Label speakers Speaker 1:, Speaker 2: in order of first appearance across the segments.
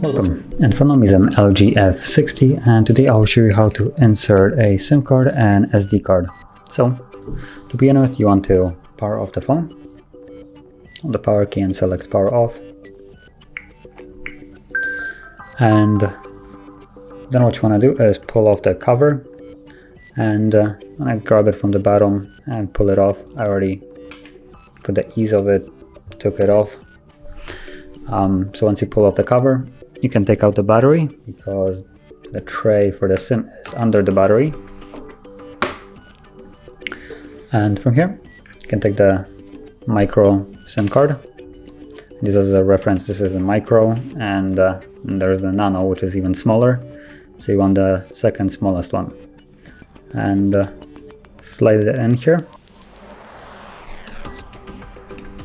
Speaker 1: Welcome, in front of me is an LG F60 and today I'll show you how to insert a SIM card and SD card. So, to begin with, you want to power off the phone. On the power key and select power off. And then what you want to do is pull off the cover and I grab it from the bottom and pull it off. I already, for the ease of it, took it off. So once you pull off the cover, you can take out the battery because the tray for the SIM is under the battery. And from here, you can take the micro SIM card. This is a reference, this is a micro, and there's the nano, which is even smaller. So you want the second smallest one. And slide it in here.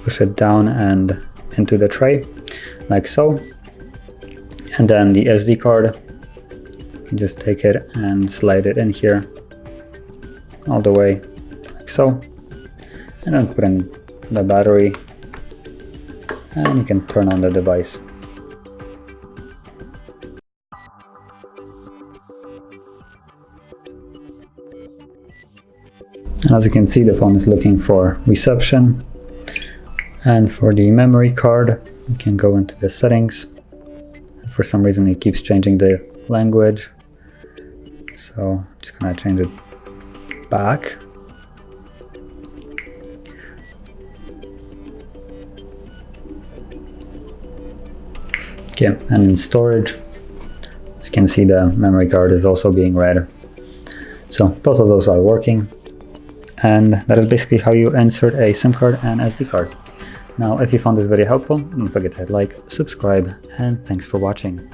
Speaker 1: Push it down and into the tray, like so. And then the SD card, you just take it and slide it in here all the way, like so. And then put in the battery and you can turn on the device. And as you can see, the phone is looking for reception. And for the memory card, you can go into the settings. For some reason it keeps changing the language, so I'm just gonna change it back. Okay, and in storage, as you can see, the memory card is also being read. So both of those are working, and that is basically how you insert a SIM card and SD card. Now, if you found this video helpful, don't forget to hit like, subscribe, and thanks for watching.